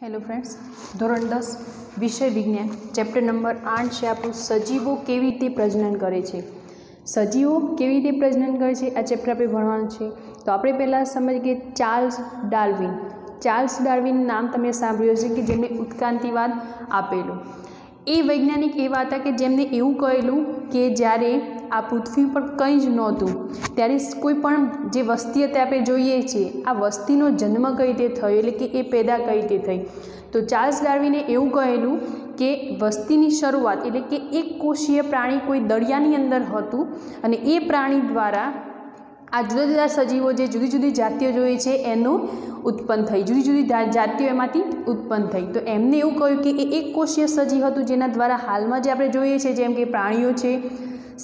Hello friends, ધોરણ 10 વિષય વિજ્ઞાન ચેપ્ટર નંબર 8 છે આપણું સજીવો કેવી રીતે પ્રજનન કરે છે। સજીવો કેવી રીતે પ્રજનન કરે છે આ ચેપ્ટર આપણે ભણવાનું છે। તો આપણે પહેલાં સમજીએ કે ચાર્લ્સ ડાર્વિન નામ તમે સાંભળ્યું હશે કે જેમણે ઉત્ક્રાંતિવાદ આપેલો। એ વૈજ્ઞાનિક એવા હતા કે જેમણે એવું કહેલું કે જ્યારે આ પૃથ્વી પર કંઈ જ નહોતું ત્યારે કોઈ પણ જે વસ્તી હતી આપણે જોઈએ છીએ આ વસ્તીનો જન્મ કઈ રીતે થયો એટલે કે એ પેદા કઈ રીતે થઈ। તો ચાર્લ્સ ડાર્વિને એવું કહેલું કે વસ્તીની શરૂઆત એટલે કે એક કોષીય પ્રાણી કોઈ દરિયાની અંદર હતું અને એ પ્રાણી દ્વારા આ જુદા જુદા સજીવો જે જુદી જુદી જાતિઓ જોઈએ છે એનું ઉત્પન્ન થઈ, જુદી જુદી જાતિઓ એમાંથી ઉત્પન્ન થઈ। તો એમને એવું કહ્યું કે એ એક કોષીય સજીવ હતું જેના દ્વારા હાલમાં જે આપણે જોઈએ છીએ જેમ કે પ્રાણીઓ છે,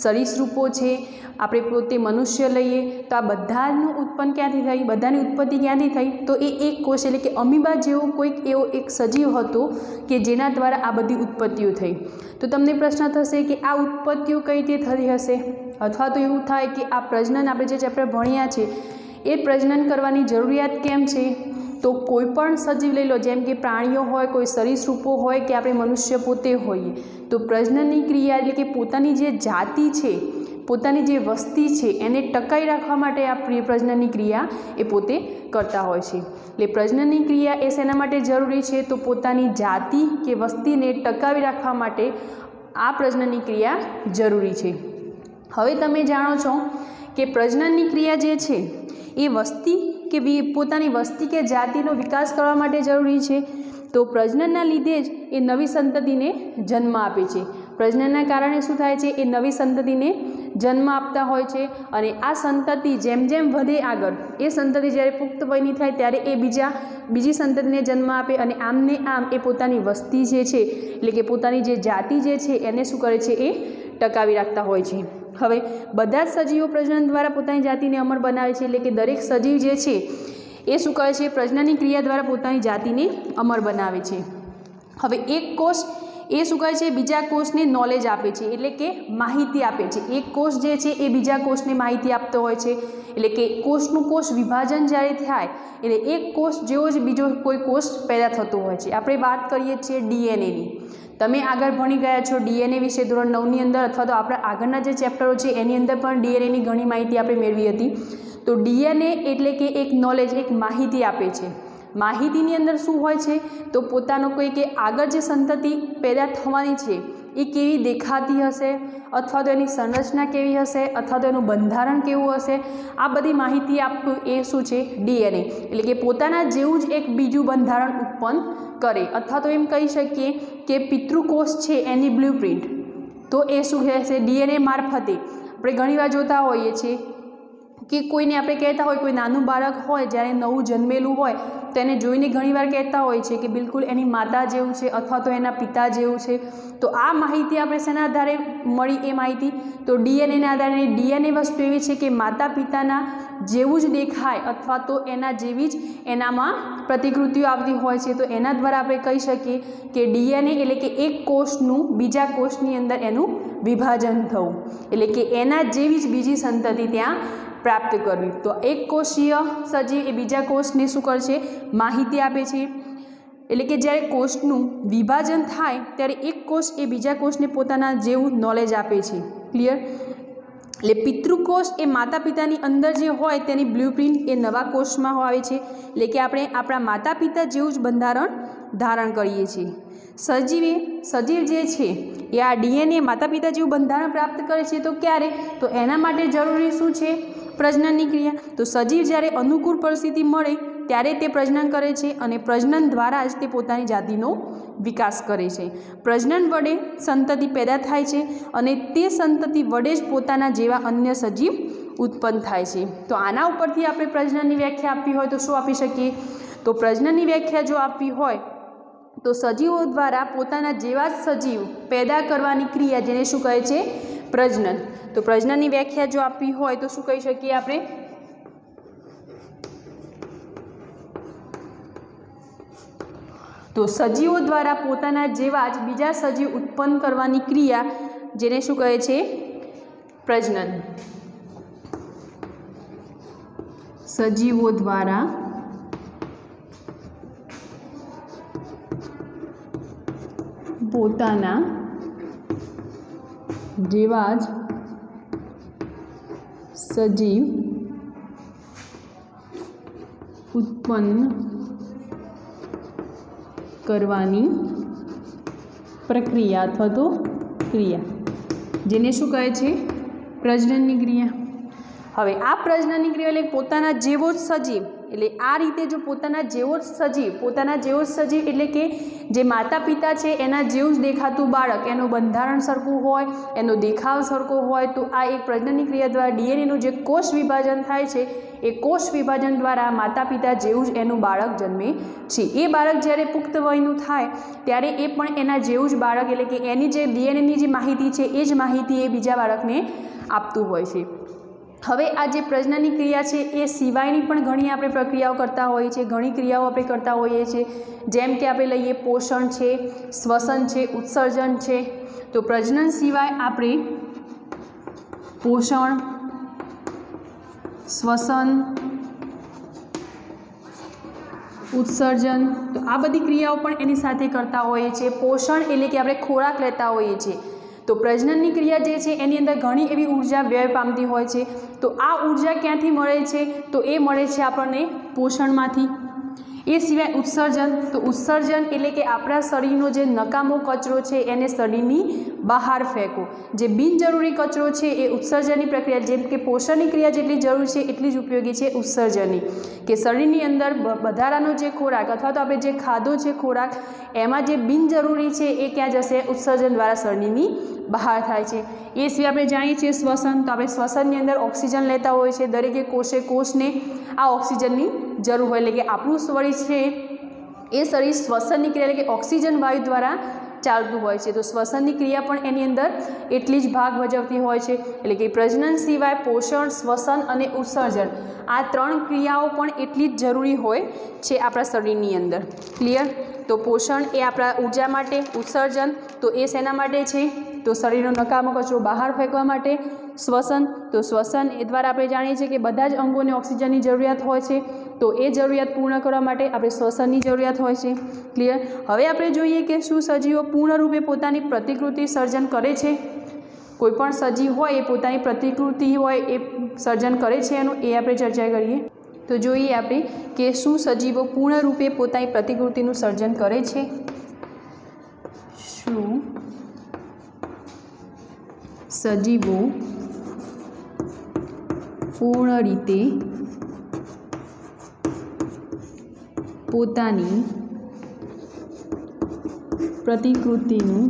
સરીસૃપો છે, આપણે પોતે મનુષ્ય લઈએ તો આ બધાનું ઉત્પન્ન ક્યાંથી થઈ, બધાની ઉત્પત્તિ ક્યાંથી થઈ? તો એ એક કોષ એટલે કે અમીબા જેવો કોઈક એવો એક સજીવ હતો કે જેના દ્વારા આ બધી ઉત્પત્તિઓ થઈ। તો તમને પ્રશ્ન થશે કે આ ઉત્પત્તિઓ કઈ રીતે થતી હશે અથવા તો એવું થાય કે આ પ્રજનન આપણે જે ચેપ્ટર ભણ્યા છે એ પ્રજનન કરવાની જરૂરિયાત કેમ છે? તો કોઈ પણ સજીવ લઈ લો જેમ કે પ્રાણીઓ હોય, કોઈ સરીસૃપો હોય કે આપણે મનુષ્ય પોતે હોઈએ તો પ્રજનનની ક્રિયા એટલે કે પોતાની જે જાતિ છે, પોતાની જે વસ્તી છે એને ટકાવી રાખવા માટે આ પ્રજનનની ક્રિયા એ પોતે કરતા હોય છે। એટલે પ્રજનનની ક્રિયા એ શેના માટે જરૂરી છે? તો પોતાની જાતિ કે વસ્તીને ટકાવી રાખવા માટે આ પ્રજનનની ક્રિયા જરૂરી છે। હવે તમે જાણો છો કે પ્રજનનની ક્રિયા જે છે એ વસ્તી કે પોતાની વસ્તી કે જાતિનો વિકાસ કરવા માટે જરૂરી છે। તો પ્રજનનના લીધે જ એ નવી સંતતિને જન્મ આપે છે। પ્રજનનના કારણે શું થાય છે? એ નવી સંતતિને જન્મ આપતા હોય છે અને આ સંતતિ જેમ જેમ વધે આગળ એ સંતતિ જ્યારે પુખ્ત વયની થાય ત્યારે એ બીજી સંતતિને જન્મ આપે અને આમને આમ એ પોતાની વસ્તી જે છે એટલે કે પોતાની જે જાતિ જે છે એને શું કરે છે? એ ટકાવી રાખતા હોય છે। હવે બધા જ સજીવો પ્રજનન દ્વારા પોતાની જાતિને અમર બનાવે છે એટલે કે દરેક સજીવ જે છે એ શું કરે છે? પ્રજનનની ક્રિયા દ્વારા પોતાની જાતિને અમર બનાવે છે। હવે એક કોષ એ શું કરે છે? બીજા કોષને નોલેજ આપે છે એટલે કે માહિતી આપે છે। એક કોષ જે છે એ બીજા કોષને માહિતી આપતો હોય છે એટલે કે કોષનું કોષ વિભાજન જ્યારે થાય એટલે એક કોષ જેવો જ બીજો કોઈ કોષ પેદા થતો હોય છે। આપણે વાત કરીએ છીએ ડીએનએની, તમે આગળ ભણી ગયા છો ડીએનએ વિશે ધોરણ 9ની અંદર અથવા તો આપણા આગળના જે ચેપ્ટરો છે એની અંદર પણ ડીએનએની ઘણી માહિતી આપણે મેળવી હતી। તો ડીએનએ એટલે કે એક નોલેજ, એક માહિતી આપે છે। માહિતીની અંદર શું હોય છે? તો પોતાનો કોઈ કે આગળ જે સંતતિ પેદા થવાની છે એ કેવી દેખાતી હશે અથવા તો એની સંરચના કેવી હશે અથવા તો એનું બંધારણ કેવું હશે, આ બધી માહિતી આપતું એ શું છે? ડીએનએ એટલે કે પોતાના જેવું જ એક બીજું બંધારણ ઉત્પન્ન કરે અથવા તો એમ કહી શકીએ કે પિતૃકોષ છે એની બ્લુપ્રિન્ટ તો એ શું કહેશે? ડીએનએ મારફતે આપણે ઘણીવાર જોતા હોઈએ છીએ કે કોઈને આપણે કહેતા હોય કોઈ નાનું બાળક હોય જ્યારે નવું જન્મેલું હોય તો એને જોઈને ઘણીવાર કહેતા હોય છે કે બિલકુલ એની માતા જેવું છે અથવા તો એના પિતા જેવું છે। તો આ માહિતી આપણે શેના આધારે મળી? એ માહિતી તો ડીએનએના આધારે। ડીએનએ વસ્તુ એવી છે કે માતા પિતાના જેવું જ દેખાય અથવા તો એના જેવી જ એનામાં પ્રતિકૃતિઓ આવતી હોય છે। તો એના દ્વારા આપણે કહી શકીએ કે ડીએનએ એટલે કે એક કોષનું બીજા કોષની અંદર એનું વિભાજન થવું એટલે કે એના જેવી જ બીજી સંતતિ ત્યાં પ્રાપ્ત કરવી। તો એક કોષીય સજીવ એ બીજા કોષને શું કરશે? માહિતી આપે છે એટલે કે જ્યારે કોષનું વિભાજન થાય ત્યારે એક કોષ એ બીજા કોષને પોતાના જેવું નોલેજ આપે છે। ક્લિયર? એટલે પિતૃકોષ એ માતા પિતાની અંદર જે હોય તેની બ્લુપ્રિન્ટ એ નવા કોષમાં આવે છે એટલે કે આપણે આપણા માતા પિતા જેવું જ બંધારણ ધારણ કરીએ છીએ। સજીવ જે છે એ આ ડીએનએ માતા પિતા જેવું બંધારણ પ્રાપ્ત કરે છે તો ક્યારે? તો એના માટે જરૂરી શું છે? પ્રજનનની ક્રિયા। તો સજીવ જ્યારે અનુકૂળ પરિસ્થિતિ મળે ત્યારે તે પ્રજનન કરે છે અને પ્રજનન દ્વારા જ તે પોતાની જાતિનો વિકાસ કરે છે। પ્રજનન વડે સંતતિ પેદા થાય છે અને તે સંતતિ વડે જ પોતાના જેવા અન્ય સજીવ ઉત્પન્ન થાય છે। તો આના ઉપરથી આપણે પ્રજનનની વ્યાખ્યા આપવી હોય તો શું આપી શકીએ? તો પ્રજનનની વ્યાખ્યા જો આપવી હોય તો સજીવો દ્વારા પોતાના જેવા જ સજીવ પેદા કરવાની ક્રિયા જેને શું કહે છે? પ્રજનન। તો પ્રજનનની વ્યાખ્યા જો આપવી હોય તો શું કહી શકીએ આપણે? તો સજીવો દ્વારા પોતાના જેવા જ બીજા સજીવ ઉત્પન્ન કરવાની ક્રિયા જેને શું કહે છે? પ્રજનન। સજીવો દ્વારા પોતાના જેવા જ સજીવ ઉત્પન્ન કરવાની પ્રક્રિયા અથવા તો ક્રિયા, જેને શું કહે છે? પ્રજનનની ક્રિયા. હવે આ પ્રજનનની ક્રિયા એટલે પોતાના જેવો જ સજીવ, એટલે આ રીતે જો પોતાના જેવો જ સજીવ એટલે કે જે માતા પિતા છે એના જેવું જ દેખાતું બાળક, એનું બંધારણ સરખું હોય, એનો દેખાવ સરખો હોય, તો આ એક પ્રજનનની ક્રિયા દ્વારા ડીએનએનું જે કોષ વિભાજન થાય છે એ કોષ વિભાજન દ્વારા માતા પિતા જેવું જ એનું બાળક જન્મે છે. એ બાળક જ્યારે પુખ્ત વયનું થાય ત્યારે એ પણ એના જેવું જ બાળક, એટલે કે એની જે ડીએનએની જે માહિતી છે એ જ માહિતી એ બીજા બાળકને આપતું હોય છે. હવે આ જે પ્રજનનની ક્રિયા છે એ સિવાયની પણ ઘણી આપણે પ્રક્રિયાઓ કરતા હોઈએ છીએ, ઘણી ક્રિયાઓ આપણે કરતા હોઈએ છીએ. જેમ કે આપણે લઈએ પોષણ છે, શ્વસન છે, ઉત્સર્જન છે. તો પ્રજનન સિવાય આપણે પોષણ, શ્વસન, ઉત્સર્જન, તો આ બધી ક્રિયાઓ પણ એની સાથે કરતા હોઈએ છીએ. પોષણ એટલે કે આપણે ખોરાક લેતા હોઈએ છીએ. તો પ્રજનનની ક્રિયા જે છે એની અંદર ઘણી એવી ઉર્જા વ્યય પામતી હોય છે. તો આ ઉર્જા ક્યાંથી મળે છે? તો એ મળે છે આપણને પોષણમાંથી. એ સિવાય ઉત્સર્જન, તો ઉત્સર્જન એટલે કે આપણા શરીરનો જે નકામો કચરો છે એને શરીરની બહાર ફેંકો. જે બિનજરૂરી કચરો છે એ ઉત્સર્જનની પ્રક્રિયા, જેમ કે પોષણની ક્રિયા જેટલી જરૂર છે એટલી જ ઉપયોગી છે ઉત્સર્જનની, કે શરીરની અંદર વધારાનો જે ખોરાક અથવા તો આપણે જે ખાધો છે ખોરાક, એમાં જે બિનજરૂરી છે એ ક્યાં જશે? ઉત્સર્જન દ્વારા શરીરની બહાર થાય છે. એ સિવાય આપણે જાણીએ છીએ શ્વસન, તો આપણે શ્વસનની અંદર ઓક્સિજન લેતા હોઈએ છીએ. દરેકે કોષને આ ઓક્સિજનની જરૂર હોય, એટલે કે આપણું શરીર છે એ શરીર શ્વસનની ક્રિયા એટલે કે ઓક્સિજન વાયુ દ્વારા ચાલતું હોય છે. તો શ્વસનની ક્રિયા પણ એની અંદર એટલી જ ભાગ ભજવતી હોય છે. એટલે કે પ્રજનન સિવાય પોષણ, શ્વસન અને ઉત્સર્જન આ ત્રણ ક્રિયાઓ પણ એટલી જ જરૂરી હોય છે આપણા શરીરની અંદર. ક્લિયર? તો પોષણ એ આપણા ઉર્જા માટે, ઉત્સર્જન તો એ શેના માટે છે? તો શરીરનો નકામો કચરો બહાર ફેંકવા માટે. શ્વસન, તો શ્વસન એ દ્વારા આપણે જાણીએ છીએ કે બધા જ અંગોને ઓક્સિજનની જરૂરિયાત હોય છે. તો એ જરૂરિયાત પૂર્ણ કરવા માટે આપણે શ્વસનની જરૂરિયાત હોય છે. ક્લિયર? હવે આપણે જોઈએ કે શું સજીવો પૂર્ણરૂપે પોતાની પ્રતિકૃતિ સર્જન કરે છે? કોઈપણ સજીવ હોય એ પોતાની પ્રતિકૃતિ હોય એ સર્જન કરે છે એનું, એ આપણે ચર્ચા કરીએ. તો જોઈએ આપણે કે શું સજીવો પૂર્ણરૂપે પોતાની પ્રતિકૃતિનું સર્જન કરે છે? શું સજીવો પૂર્ણ રીતે પોતાની પ્રતિકૃતિનું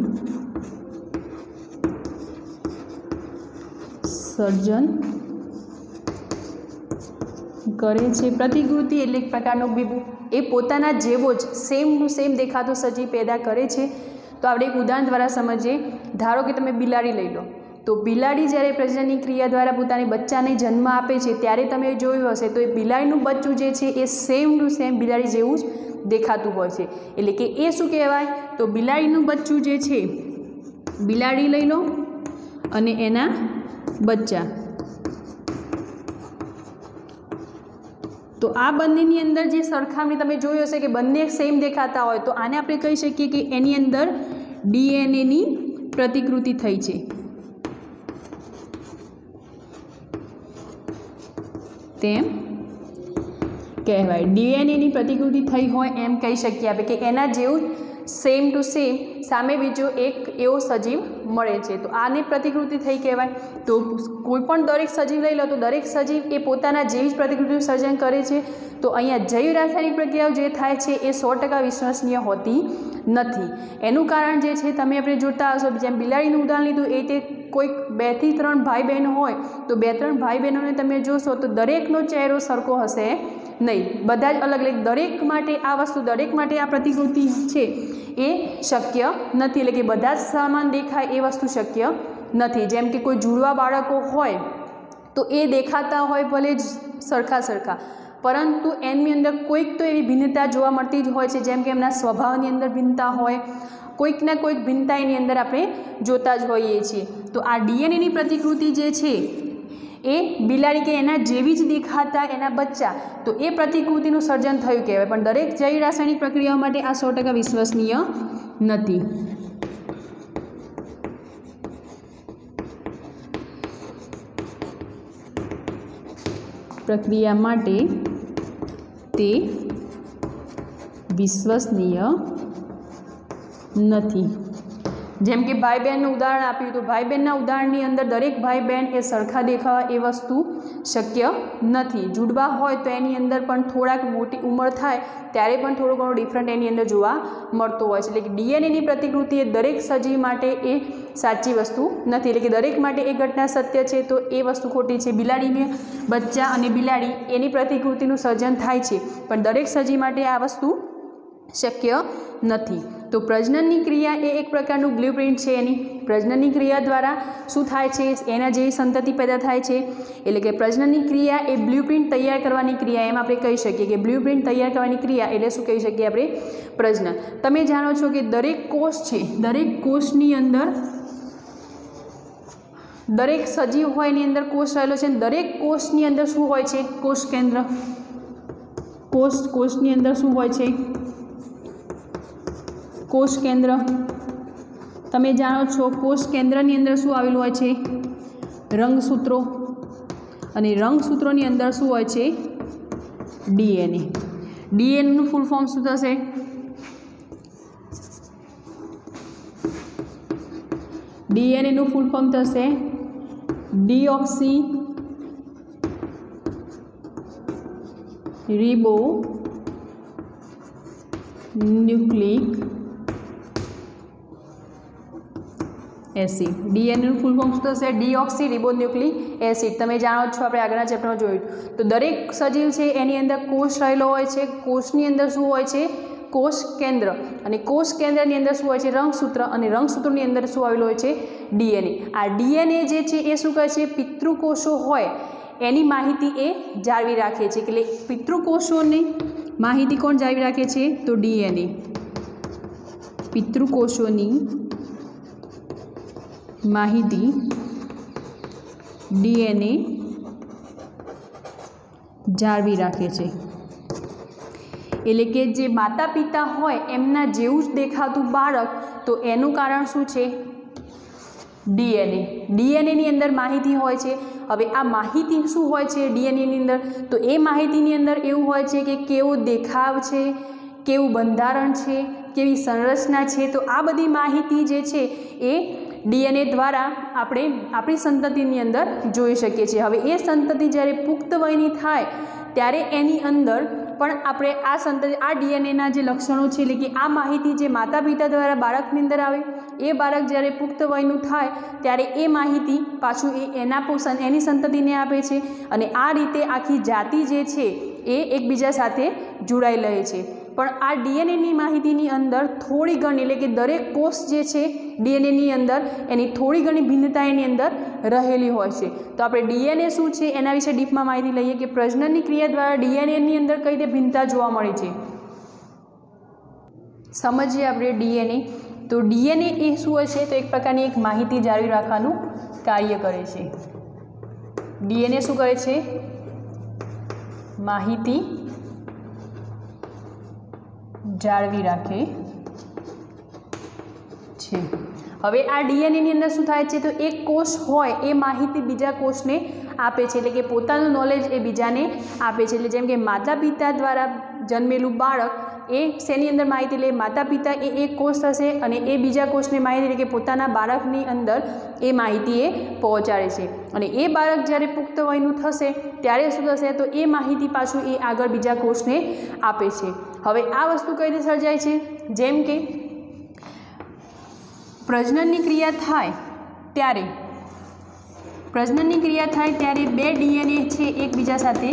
સર્જન કરે છે? પ્રતિકૃતિ એટલે એક પ્રકારનો બીબું, એ પોતાના જેવો જ સેમ ટુ સેમ દેખાતો સજીવ પેદા કરે છે. તો આપણે એક ઉદાહરણ દ્વારા સમજીએ. ધારો કે તમે બિલાડી લઈ લો, તો બિલાડી જ્યારે પ્રજનનની ક્રિયા દ્વારા પોતાની બચ્ચાને જન્મ આપે છે ત્યારે તમે જોયું હશે તો એ બિલાડીનું બચ્ચું જે છે એ સેમ ટુ સેમ બિલાડી જેવું જ દેખાતું હોય છે. એટલે કે એ શું કહેવાય? તો બિલાડીનું બચ્ચું જે છે, બિલાડી લઈ લો અને એના બચ્ચા, તો આ બંનેની અંદર જે સરખામણી તમે જોઈ હશે કે બંને સેમ દેખાતા હોય, તો આને આપણે કહી શકીએ કે એની અંદર ડીએનએની પ્રતિકૃતિ થઈ છે. તેમ કહેવાય. ડીએનએની પ્રતિકૃતિ થઈ હોય એમ કહી શકીએ આપણે કે એના જેવું સેમ ટુ સેમ સામે બીજો એક એવો સજીવ મળે છે. તો આને પ્રતિકૃતિ થઈ કહેવાય. તો કોઈ પણ દરેક સજીવ લઈ લો તો દરેક સજીવ એ પોતાના જેવી જ પ્રતિકૃતિનું સર્જન કરે છે. તો અહીંયા જૈવ રાસાયણિક પ્રક્રિયાઓ જે થાય છે એ 100% વિશ્વસનીય હોતી નથી. એનું કારણ જે છે તમે આપણે જોતા હશો, જેમ બિલાડીનું ઉદાહરણ લીધું એ તે કોઈક 2 થી 3 ભાઈ બહેનો હોય તો 2-3 ભાઈ બહેનોને તમે જોશો તો દરેકનો ચહેરો સરખો હશે નહીં, બધા જ અલગ અલગ. દરેક માટે આ વસ્તુ, દરેક માટે આ પ્રતિકૃતિ છે એ શક્ય નથી. એટલે કે બધા જ સમાન દેખાય એ વસ્તુ શક્ય નથી. જેમ કે કોઈ જુડવા બાળકો હોય તો એ દેખાતા હોય ભલે જ સરખા, પરંતુ એમની અંદર કોઈક તો એવી ભિન્નતા જોવા મળતી જ હોય છે. જેમ કે એમના સ્વભાવની અંદર ભિન્નતા હોય, કોઈક ને કોઈક ભિન્નતા એની અંદર આપણે જોતા જ હોઈએ છીએ. તો આ ડીએનએની પ્રતિકૃતિ જે છે એ બિલાડી કે એના જેવી જ દેખાતા એના બચ્ચા, તો એ પ્રતિકૃતિનું સર્જન થયું કહેવાય. પણ દરેક જૈવ રાસાયણિક પ્રક્રિયાઓ માટે આ 100% વિશ્વસનીય નથી. પ્રક્રિયા માટે તે વિશ્વસનીય નથી। જેમ કે ભાઈ બહેનનું ઉદાહરણ આપ્યું તો ભાઈ બહેનના ઉદાહરણની અંદર દરેક ભાઈ બહેન એ સરખા દેખાવા એ વસ્તુ શક્ય નથી। જુડવા હોય તો એની અંદર પણ થોડાક મોટી ઉંમર થાય ત્યારે પણ થોડો ઘણો ડિફરન્ટ એની અંદર જોવા મળતો હોય છે। એટલે કે ડીએનએની પ્રતિકૃતિ એ દરેક સજીવ માટે એ સાચી વસ્તુ નથી। એટલે કે દરેક માટે એ ઘટના સત્ય છે તો એ વસ્તુ ખોટી છે। બિલાડીને બચ્ચા અને બિલાડી એની પ્રતિકૃતિનું સર્જન થાય છે પણ દરેક સજીવ માટે આ વસ્તુ શક્ય નથી। તો પ્રજનનની ક્રિયા એ એક પ્રકારનું બ્લુપ્રિન્ટ છે। એની પ્રજનનની ક્રિયા દ્વારા શું થાય છે, એના જેવી સંતતિ પેદા થાય છે। એટલે કે પ્રજનનની ક્રિયા એ બ્લુપ્રિન્ટ તૈયાર કરવાની ક્રિયા, એમ આપણે કહી શકીએ કે બ્લુપ્રિન્ટ તૈયાર કરવાની ક્રિયા એટલે શું કહી શકીએ આપણે, પ્રજનન। તમે જાણો છો કે દરેક કોષ છે, દરેક કોષની અંદર દરેક સજીવ હોય એની અંદર કોષ રહેલો છે। દરેક કોષની અંદર શું હોય છે, કોષ કેન્દ્ર। કોષની અંદર શું હોય છે, કોષ કેન્દ્ર। તમે જાણો છો કોષ કેન્દ્રની અંદર શું આવેલું હોય છે, રંગસૂત્રો, અને રંગસૂત્રોની અંદર શું હોય છે, ડીએનએ। ડીએનએનું ફૂલ ફોર્મ શું થશે, ડીએનએનું ફૂલ ફોર્મ થશે ડીઓક્સી રિબો ન્યુક્લિક એસિડ। ડીએનએનું ફૂલ ફોર્મ શું થશે, ડીઓક્સી રિબોન્યુક્લિક એસિડ। તમે જાણો છો આપણે આગળના ચેપ્ટરમાં જોયું તો દરેક સજીવ છે એની અંદર કોષ રહેલો હોય છે। કોષની અંદર શું હોય છે, કોષ કેન્દ્ર, અને કોષ કેન્દ્રની અંદર શું હોય છે, રંગસૂત્ર, અને રંગસૂત્રની અંદર શું આવેલું હોય છે, ડીએનએ। આ ડીએનએ જે છે એ શું કરે છે, પિતૃકોષો હોય એની માહિતી એ જાળવી રાખે છે। એટલે પિતૃકોષોની માહિતી કોણ જાળવી રાખે છે, તો ડીએનએ। પિતૃકોષોની માહિતી ડીએનએ જાળવી રાખે છે। એટલે કે જે માતા પિતા હોય એમના જેવું જ દેખાતું બાળક, તો એનું કારણ શું છે, ડીએનએ। ડીએનએની અંદર માહિતી હોય છે। હવે આ માહિતી શું હોય છે ડીએનએની અંદર, તો એ માહિતીની અંદર એવું હોય છે કે કેવો દેખાવ છે, કેવું બંધારણ છે, કેવી સંરચના છે, તો આ બધી માહિતી જે છે એ ડીએનએ દ્વારા આપણે આપણી સંતતિની અંદર જોઈ શકીએ છીએ। હવે એ સંતતિ જ્યારે પુખ્ત વયની થાય ત્યારે એની અંદર પણ આપણે આ સંતતિ આ ડીએનએના જે લક્ષણો છે, એટલે કે આ માહિતી જે માતા પિતા દ્વારા બાળકની અંદર આવે, એ બાળક જ્યારે પુખ્ત વયનું થાય ત્યારે એ માહિતી પાછું એની સંતતિને આપે છે, અને આ રીતે આખી જાતિ જે છે એ એકબીજા સાથે જોડાઈ રહે છે। પણ આ ડીએનએની માહિતીની અંદર થોડી ઘણી, એટલે કે દરેક કોષ જે છે ડીએનએની અંદર એની થોડી ઘણી ભિન્નતા એની અંદર રહેલી હોય છે। તો આપણે ડીએનએ શું છે એના વિશે ડીપમાં માહિતી લઈએ કે પ્રજનનની ક્રિયા દ્વારા ડીએનએની અંદર કઈ રીતે ભિન્નતા જોવા મળે છે, સમજીએ આપણે ડીએનએ। તો ડીએનએ એ શું હોય છે, તો એક પ્રકારની એક માહિતી જાળવી રાખવાનું કાર્ય કરે છે। ડીએનએ શું કરે છે, માહિતી જાળવી રાખે છે। હવે આ ડીએનએની અંદર શું થાય છે, તો એક કોષ હોય એ માહિતી બીજા કોષને આપે છે, એટલે કે પોતાનું નોલેજ એ બીજાને આપે છે। એટલે જેમ કે માતા પિતા દ્વારા જન્મેલું બાળક એ શેની અંદર માહિતી લે, માતા પિતા એ એક કોષ થશે અને એ બીજા કોષને માહિતી, એટલે કે પોતાના બાળકની અંદર એ માહિતી એ પહોંચાડે છે, અને એ બાળક જ્યારે પુખ્ત વયનું થશે ત્યારે શું થશે, તો એ માહિતી પાછું એ આગળ બીજા કોષને આપે છે। હવે આ વસ્તુ કઈ રીતે સર્જાય છે, જેમ કે પ્રજનનની ક્રિયા થાય ત્યારે બે ડીએનએ છે એકબીજા સાથે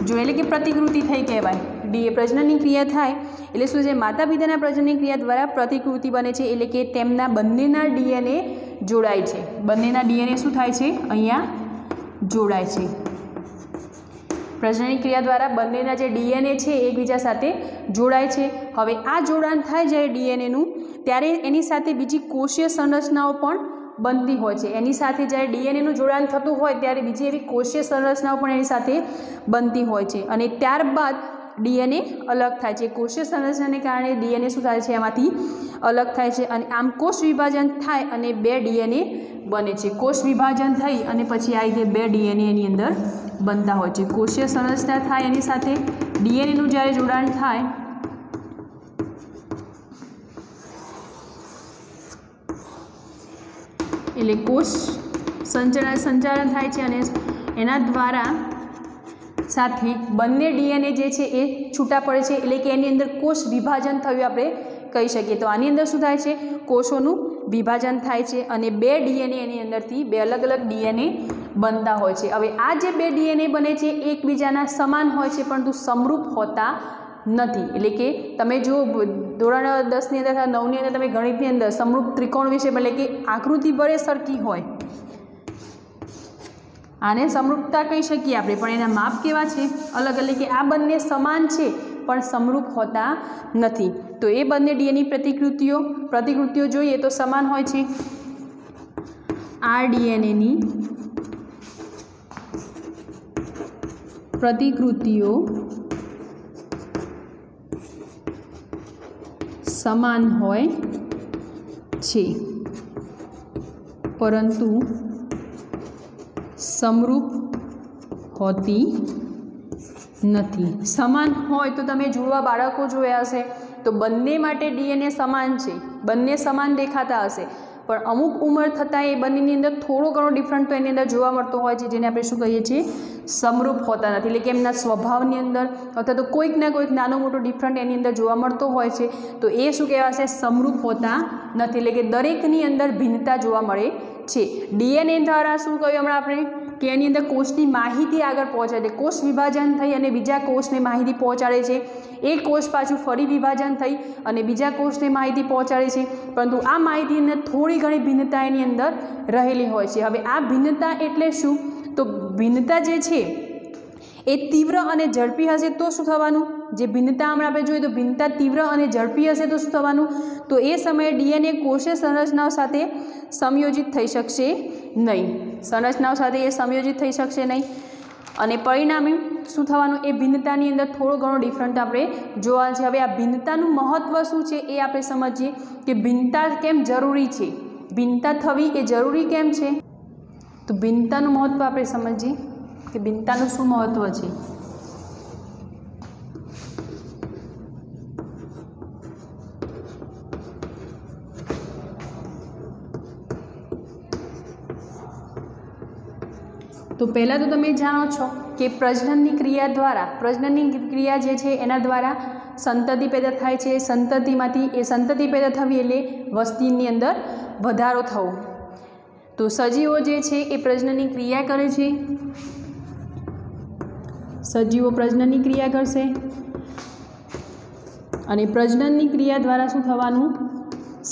જો, એટલે કે પ્રતિકૃતિ થઈ કહેવાય। પ્રજનનની ક્રિયા થાય એટલે શું છે, માતા પિતાના પ્રજનનની ક્રિયા દ્વારા પ્રતિકૃતિ બને છે, એટલે કે તેમના બંનેના ડીએનએ જોડાય છે। બંનેના ડીએનએ શું થાય છે, અહીંયા જોડાય છે। પ્રજનનની ક્રિયા દ્વારા બંનેના જે ડીએનએ છે એકબીજા સાથે જોડાય છે। હવે આ જોડાણ થાય જ્યારે ડીએનએનું, ત્યારે એની સાથે બીજી કોષીય સંરચનાઓ પણ બનતી હોય છે। એની સાથે જ્યારે ડીએનએનું જોડાણ થતું હોય ત્યારે બીજી એવી કોષીય સંરચનાઓ પણ એની સાથે બનતી હોય છે, અને ત્યારબાદ ડીએનએ અલગ થાય છે। કોષીય સંરચનાને કારણે ડીએનએ શું થાય છે, એમાંથી અલગ થાય છે, અને આમ કોષ વિભાજન થાય અને બે ડીએનએ બને છે। કોષ વિભાજન થઈ અને પછી આ રીતે બે ડીએનએ એની અંદર બનતા હોય છે। કોષીય સંરચના થાય એની સાથે ડીએનએનું જ્યારે જોડાણ થાય એટલે કોષ સંચાલન થાય છે અને એના દ્વારા સાથે બંને ડીએનએ જે છે એ છૂટા પડે છે, એટલે કે એની અંદર કોષ વિભાજન થયું આપણે કહી શકીએ। તો આની અંદર શું થાય છે, કોષોનું વિભાજન થાય છે અને બે ડીએનએ એની અંદરથી બે અલગ અલગ ડીએનએ બનતા હોય છે। હવે આ જે બે ડીએનએ બને છે એકબીજાના સમાન હોય છે પરંતુ સમરૂપ હોતા નથી। એટલે કે તમે જો ધોરણ 10ની અંદર અથવા 9ની અંદર તમે ગણિતની અંદર સમરૂપ ત્રિકોણ વિશે એટલે કે આકૃતિ ભલે સરખી હોય, આને સમરૂપતા કહી શકીએ આપણે, પણ એના માપ કેવા છે, અલગ, એટલે કે આ બંને સમાન છે પણ સમરૂપ હોતા નથી। તો એ બંને ડીએનએ પ્રતિકૃતિઓ જોઈએ તો સમાન હોય છે। આ ડીએનએની પ્રતિકૃતિઓ સમાન હોય છે પરંતુ સમરૂપ હોતી નથી। સમાન હોય તો તમે જુડવા બાળકો જોયા હશે તો બંને માટે ડીએનએ સમાન છે, બંને સમાન દેખાતા હશે, પણ અમુક ઉંમર થતાં એ બંનેની અંદર થોડો ઘણો ડિફરન્ટ તો એની અંદર જોવા મળતો હોય છે, જેને આપણે શું કહીએ છીએ, સમરૂપ હોતા નથી। એટલે કે એમના સ્વભાવની અંદર અથવા તો કોઈક ના કોઈક નાનો મોટો ડિફરન્ટ એની અંદર જોવા મળતો હોય છે, તો એ શું કહેવાશે, સમરૂપ હોતા નથી। એટલે કે દરેકની અંદર ભિન્નતા જોવા મળે છે। ડીએનએ દ્વારા શું કહ્યું હમણાં આપણે કે એની અંદર કોષની માહિતી આગળ પહોંચાડે, કોષ વિભાજન થઈ અને બીજા કોષને માહિતી પહોંચાડે છે, એ કોષ પાછું ફરી વિભાજન થઈ અને બીજા કોષને માહિતી પહોંચાડે છે, પરંતુ આ માહિતીની અંદર થોડી ઘણી ભિન્નતા એની અંદર રહેલી હોય છે। હવે આ ભિન્નતા એટલે શું, તો ભિન્નતા જે છે એ તીવ્ર અને ઝડપી હશે તો શું થવાનું, જે ભિન્નતા હમણાં આપણે જોઈએ તો ભિન્નતા તીવ્ર અને ઝડપી હશે તો શું થવાનું, તો એ સમયે ડીએનએ કોષીય સંરચનાઓ સાથે સંયોજિત થઈ શકશે નહીં, સંરચનાઓ સાથે એ સંયોજિત થઈ શકશે નહીં અને પરિણામે શું થવાનું, એ ભિન્નતાની અંદર થોડો ઘણો ડિફરન્ટ આપણે જોવા છે। હવે આ ભિન્નતાનું મહત્ત્વ શું છે એ આપણે સમજીએ કે ભિન્નતા કેમ જરૂરી છે, ભિન્નતા થવી એ જરૂરી કેમ છે, તો ભિન્નતાનું મહત્ત્વ આપણે સમજીએ કે ભિન્નતાનું શું મહત્ત્વ છે। તો પહેલાં તો તમે જાણો છો કે પ્રજનનની ક્રિયા જે છે એના દ્વારા સંતતિ પેદા થાય છે, સંતતિમાંથી એ સંતતિ પેદા થવી એટલે વસ્તીની અંદર વધારો થવો। તો સજીવો જે છે એ પ્રજનનની ક્રિયા કરે છે, સજીવો પ્રજનનની ક્રિયા કરશે અને પ્રજનનની ક્રિયા દ્વારા શું થવાનું,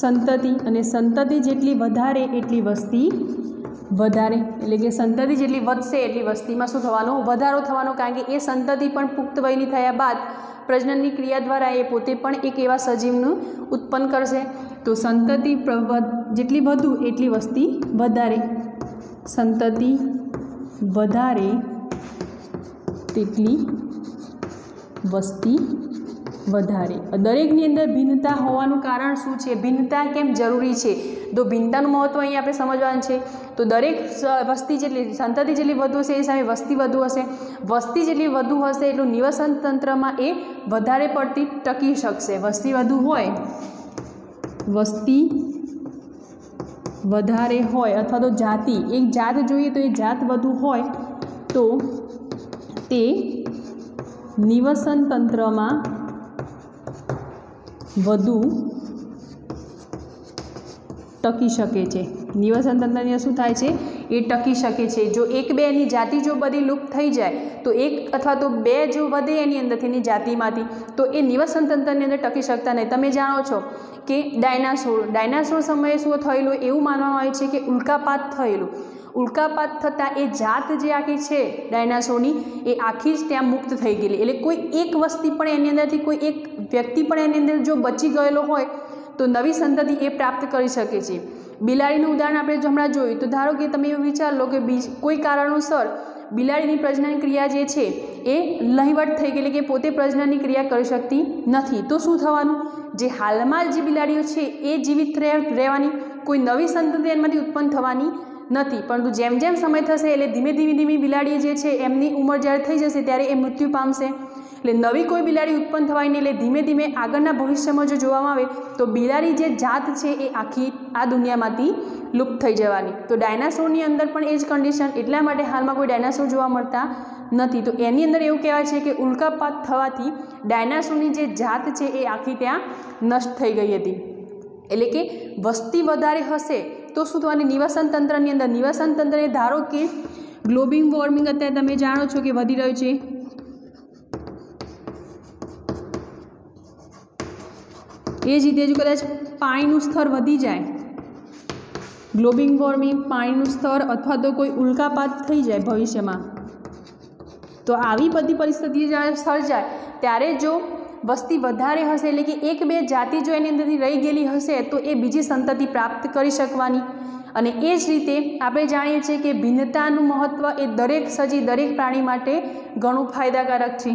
સંતતિ, અને સંતતિ જેટલી વધારે એટલી વસ્તી વધારે, એટલે કે સંતતિ જેટલી વધશે એટલી વસ્તીમાં શું થવાનો, વધારો થવાનો, કારણ કે એ સંતતિ પણ પુખ્ત વયની થયા બાદ પ્રજનનની ક્રિયા દ્વારા એ પોતે પણ એક એવા સજીવનું ઉત્પન્ન કરશે। તો સંતતિ જેટલી વધુ એટલી વસ્તી વધારે, સંતતિ વધારે તેટલી વસ્તી વધારે। દરેકની અંદર ભિન્નતા હોવાનું કારણ શું છે, ભિન્નતા કેમ જરૂરી છે, તો ભિન્નતાનું મહત્ત્વ અહીં આપણે સમજવાનું છે। તો દરેક વસ્તી જેટલી સંતતિ જેટલી વધુ હશે એ સામે વસ્તી વધુ હશે, વસ્તી જેટલી વધુ હશે એટલું નિવસન તંત્રમાં એ વધારે પડતી ટકી શકશે। વસ્તી વધુ હોય, વસ્તી વધારે હોય અથવા તો જાતિ, એક જાત જોઈએ તો એ જાત વધુ હોય તો તે નિવસન તંત્રમાં વધુ ટકી શકે છે। નિવસન તંત્રની અંદર શું થાય છે, એ ટકી શકે છે। જો એક બે એની જાતિ જો બધી લુપ્ત થઈ જાય તો એક અથવા તો બે જો વધે એની અંદરથી એની જાતિમાંથી તો એ નિવસન તંત્રની અંદર ટકી શકતા નહીં। તમે જાણો છો કે ડાયનાસોર સમયે શું થયેલું, એવું માનવામાં આવે છે કે ઉલ્કાપાત થયેલું, ઉલ્કાપાત થતાં એ જાત જે આખી છે ડાયનાસોરની એ આખી જ ત્યાં મુક્ત થઈ ગયેલી, એટલે કોઈ એક વસ્તી પણ એની અંદરથી કોઈ એક વ્યક્તિ પણ એની અંદર જો બચી ગયેલો હોય તો નવી સંતતિ એ પ્રાપ્ત કરી શકે છે। બિલાડીનું ઉદાહરણ આપણે જો હમણાં જોયું તો ધારો કે તમે એવું વિચાર લો કે કોઈ કારણોસર બિલાડીની પ્રજનન ક્રિયા જે છે એ નહીવટ થઈ ગઈ, એટલે કે પોતે પ્રજનનની ક્રિયા કરી શકતી નથી, તો શું થવાનું, જે હાલમાં જે બિલાડીઓ છે એ જીવિત રહેવાની, કોઈ નવી સંતતિ એમાંથી ઉત્પન્ન થવાની નથી, પરંતુ જેમ જેમ સમય થશે એટલે ધીમે ધીમે બિલાડી જે છે એમની ઉંમર જ્યારે થઈ જશે ત્યારે એ મૃત્યુ પામશે। એટલે નવી કોઈ બિલાડી ઉત્પન્ન થવાની નહીં, એટલે ધીમે ધીમે આગળના ભવિષ્યમાં જો જોવામાં આવે તો બિલાડી જે જાત છે એ આખી આ દુનિયામાંથી લુપ્ત થઈ જવાની। તો ડાયનાસોરની અંદર પણ એ જ કન્ડિશન, એટલા માટે હાલમાં કોઈ ડાયનાસોર જોવા મળતા નથી। તો એની અંદર એવું કહેવાય છે કે ઉલ્કાપાત થવાથી ડાયનાસોરની જે જાત છે એ આખી ત્યાં નષ્ટ થઈ ગઈ હતી। એટલે કે વસ્તી વધારે હશે તો શું થવાની, નિવાસન તંત્રની અંદર, નિવાસન તંત્રને ધારો કે ગ્લોબલ વોર્મિંગ અત્યારે તમે જાણો છો કે વધી રહ્યું છે, એ જ રીતે જો કદાચ પાણીનું સ્તર વધી જાય, ગ્લોબલ વોર્મિંગ, પાણીનું સ્તર અથવા તો કોઈ ઉલ્કાપાત થઈ જાય ભવિષ્યમાં, તો આવી બધી પરિસ્થિતિ જ્યારે સર્જાય ત્યારે જો વસ્તી વધારે હશે એટલે કે એક બે જાતિ જો એની અંદરથી રહી ગયેલી હશે તો એ બીજી સંતતિ પ્રાપ્ત કરી શકવાની। અને એ જ રીતે આપણે જાણીએ છીએ કે ભિન્નતાનું મહત્ત્વ એ દરેક સજીવ, દરેક પ્રાણી માટે ઘણું ફાયદાકારક છે।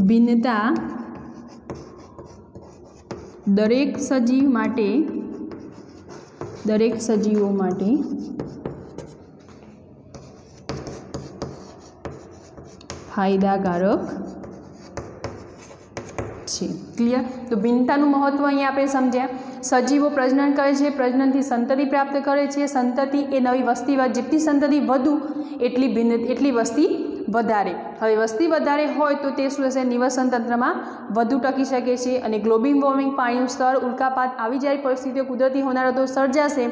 ભિન્નતા દરેક સજીવ માટે, દરેક સજીવો માટે ફાયદાકારક છે। ક્લિયર? તો ભિન્નતાનું મહત્ત્વ અહીંયા આપણે સમજ્યા। સજીવો પ્રજનન કરે છે, પ્રજનનથી સંતતિ પ્રાપ્ત કરે છે, સંતતિ એ નવી વસ્તી, જેટલી સંતતિ વધુ એટલી વસ્તી વધારે। હવે વસ્તી વધારે હોય તો તે શું હશે, નિવાસન તંત્રમાં વધુ ટકી શકે છે। અને ગ્લોબલ વોર્મિંગ, પાણીનું સ્તર, ઉલ્કાપાત આવી જ્યારે પરિસ્થિતિઓ, કુદરતી હોનારતો સર્જાશે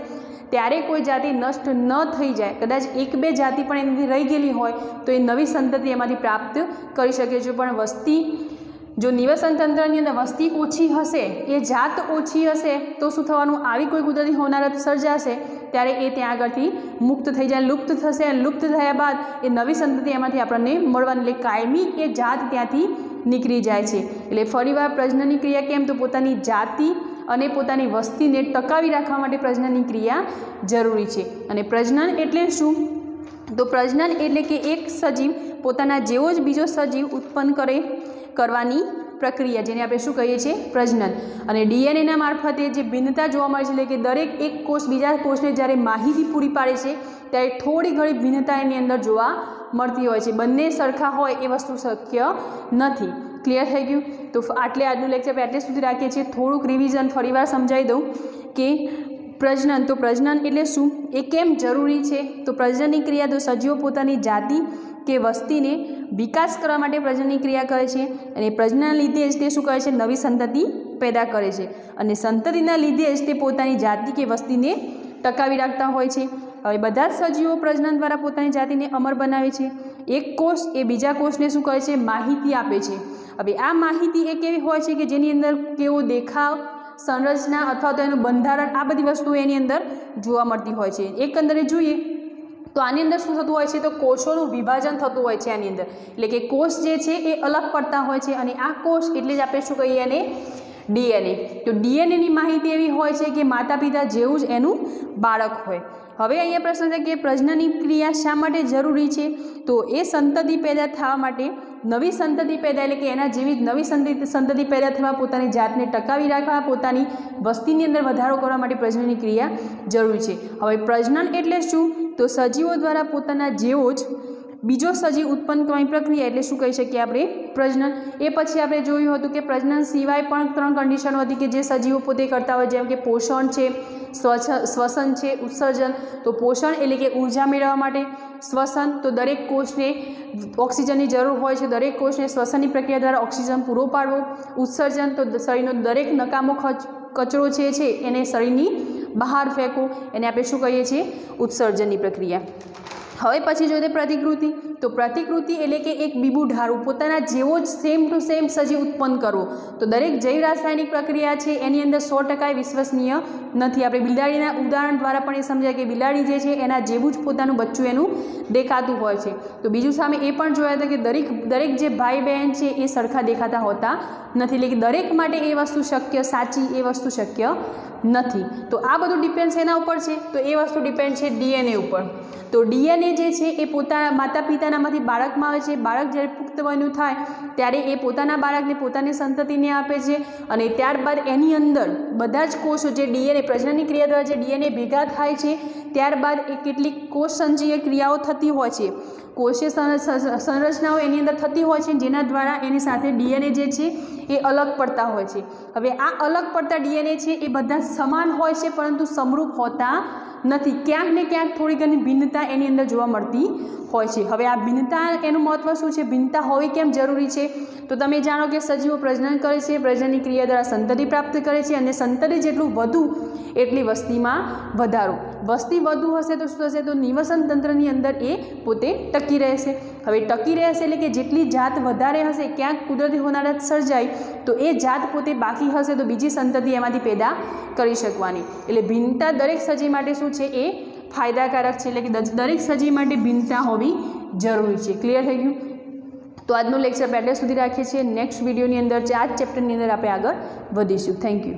ત્યારે કોઈ જાતિ નષ્ટ ન થઈ જાય, કદાચ એક બે જાતિ પણ એનાથી રહી ગયેલી હોય તો એ નવી સંતતિ એમાંથી પ્રાપ્ત કરી શકે છે। પણ વસ્તી, જો નિવાસન તંત્રની અંદર વસ્તી ઓછી હશે, એ જાત ઓછી હશે તો શું થવાનું, આવી કોઈ કુદરતી હોનારત સર્જાશે ત્યારે એ ત્યાં આગળથી મુક્ત થઈ જાય, લુપ્ત થશે। અને લુપ્ત થયા બાદ એ નવી સંતતિ એમાંથી આપણને મળવાની, એટલે કાયમી એ જાત ત્યાંથી નીકળી જાય છે। એટલે ફરીવાર પ્રજનનની ક્રિયા કેમ, તો પોતાની જાતિ અને પોતાની વસ્તીને ટકાવી રાખવા માટે પ્રજનનની ક્રિયા જરૂરી છે। અને પ્રજનન એટલે શું, તો પ્રજનન એટલે કે એક સજીવ પોતાના જેવો જ બીજો સજીવ ઉત્પન્ન કરવાની પ્રક્રિયા, જેને આપણે શું કહીએ છીએ, પ્રજનન। અને ડીએનએના મારફતે જે ભિન્નતા જોવા મળે છે, એટલે કે દરેક એક કોષ બીજા કોષને જ્યારે માહિતી પૂરી પાડે છે ત્યારે થોડી ઘણી ભિન્નતા એની અંદર જોવા મળતી હોય છે। બંને સરખા હોય એ વસ્તુ શક્ય નથી। ક્લિયર થઈ ગયું? તો આટલે આજનું લેક્ચર આપણે આટલે સુધી રાખીએ છીએ। થોડુંક રિવિઝન ફરીવાર સમજાવી દઉં કે પ્રજનન, તો પ્રજનન એટલે શું, એ કેમ જરૂરી છે, તો પ્રજનનની ક્રિયા, તો સજીવો પોતાની જાતિ કે વસ્તીને વિકાસ કરવા માટે પ્રજનનની ક્રિયા કરે છે। અને પ્રજનનના લીધે જ તે શું કરે છે, નવી સંતતિ પેદા કરે છે। અને સંતતિના લીધે જ તે પોતાની જાતિ કે વસ્તીને ટકાવી રાખતા હોય છે। હવે બધા જ સજીવો પ્રજનન દ્વારા પોતાની જાતિને અમર બનાવે છે। એક કોષ એ બીજા કોષને શું કરે છે, માહિતી આપે છે। હવે આ માહિતી એ કેવી હોય છે કે જેની અંદર કેવો દેખાવ, સંરચના અથવા તો એનું બંધારણ, આ બધી વસ્તુઓ એની અંદર જોવા મળતી હોય છે। એકંદરે જોઈએ તો આની અંદર શું થતું હોય છે, તો કોષોનું વિભાજન થતું હોય છે આની અંદર, એટલે કે કોષ જે છે એ અલગ પડતા હોય છે। અને આ કોષ એટલે જ આપણે શું કહીએ એને, ડીએનએ। તો ડીએનએની માહિતી એવી હોય છે કે માતા પિતા જેવું જ એનું બાળક હોય। હવે અહીંયા પ્રશ્ન છે કે પ્રજનનની ક્રિયા શા માટે જરૂરી છે, તો એ સંતતિ પેદા થવા માટે, નવી સંતતિ પેદા, એટલે કે એના જેવી જ નવી સંતતિ પેદા થવા, પોતાની જાતને ટકાવી રાખવા, પોતાની વસ્તીની અંદર વધારો કરવા માટે પ્રજનનની ક્રિયા જરૂરી છે। હવે પ્રજનન એટલે શું, તો સજીવો દ્વારા પોતાના જેવો જ બીજો સજીવ ઉત્પન્ન કરવાની પ્રક્રિયા, એટલે શું કહી શકીએ આપણે, પ્રજનન। એ પછી આપણે જોયું હતું કે પ્રજનન સિવાય પણ 3 કન્ડિશનો હતી કે જે સજીવો પોતે કરતા હોય, જેમ કે પોષણ છે, શ્વસન છે, ઉત્સર્જન। તો પોષણ એટલે કે ઉર્જા મેળવવા માટે, શ્વસન તો દરેક કોષને ઓક્સિજનની જરૂર હોય છે, દરેક કોષને શ્વસનની પ્રક્રિયા દ્વારા ઓક્સિજન પૂરો પાડવો, ઉત્સર્જન તો શરીરનો દરેક નકામો કચરો છે એને શરીરની બહાર ફેંકવો, એને આપણે શું કહીએ છીએ, ઉત્સર્જનની પ્રક્રિયા। હવે પછી જોઈએ પ્રતિકૃતિ, તો પ્રતિકૃતિ એટલે કે એક બીબું ઢાળવું, પોતાના જેવો જ સેમ ટુ સેમ સજીવ ઉત્પન્ન કરવો। તો દરેક જૈવ રાસાયણિક પ્રક્રિયા છે એની અંદર 100% વિશ્વસનીય નથી। આપણે બિલાડીના ઉદાહરણ દ્વારા પણ એ સમજાય કે બિલાડી જે છે એના જેવું જ પોતાનું બચ્ચું એનું દેખાતું હોય છે। તો બીજું સામે એ પણ જોયા હતા કે દરેક જે ભાઈ બહેન છે એ સરખા દેખાતા હોતા નથી, એટલે કે દરેક માટે એ વસ્તુ શક્ય, સાચી એ વસ્તુ શક્ય નથી। તો આ બધું ડિપેન્ડ એના ઉપર છે, તો એ વસ્તુ ડિપેન્ડ છે ડીએનએ ઉપર। તો ડીએનએ જે છે એ પોતાના માતા પિતાનામાંથી બાળકમાં આવે છે। બાળક જ્યારે પુખ્ત વયનું થાય ત્યારે એ પોતાના બાળકને પોતાની સંતતિને આપે છે, અને ત્યારબાદ એની અંદર બધા જ કોષો જે ડીએનએ પ્રજનનની ક્રિયા દ્વારા જે ડીએનએ ભેગા થાય છે ત્યારબાદ એ કેટલીક કોષસંજીય ક્રિયાઓ થતી હોય છે, કોષીય સંરચનાઓ એની અંદર થતી હોય છે, જેના દ્વારા એની સાથે ડીએનએ જે છે એ અલગ પડતા હોય છે. હવે આ અલગ પડતા ડીએનએ છે એ બધા સમાન હોય છે પરંતુ સમરૂપ હોતા નથી. ક્યાંક ને ક્યાંક થોડી ઘણી ભિન્નતા એની અંદર જોવા મળતી હોય છે. હવે આ ભિન્નતા એનું મહત્વ શું છે, ભિન્નતા હોવી કેમ જરૂરી છે? તો તમે જાણો કે સજીવો પ્રજનન કરે છે, પ્રજનનની ક્રિયા દ્વારા સંતતિ પ્રાપ્ત કરે છે અને સંતતિ જેટલું વધુ એટલી વસ્તીમાં વધારો. વસ્તી વધુ હશે તો શું થશે, તો નિવસન તંત્રની અંદર એ પોતે ટકી રહેશે. હવે ટકી રહેશે એટલે કે જેટલી જાત વધારે હશે, ક્યાંક કુદરતી હોનારત સર્જાય તો એ જાત પોતે બાકી હશે તો બીજી સંતતિ એમાંથી પેદા કરી શકવાની. એટલે ભિન્નતા દરેક સજીવ માટે શું છે એ ફાયદાકારક છે, એટલે કે દરેક સજીવ માટે ભિન્નતા હોવી જરૂરી છે. ક્લિયર થઈ ગયું? તો આજનું લેક્ચર આપણે એટલે સુધી રાખીએ છીએ. નેક્સ્ટ વિડીયોની અંદર આ જ ચેપ્ટરની અંદર આપણે આગળ વધીશું. Thank you.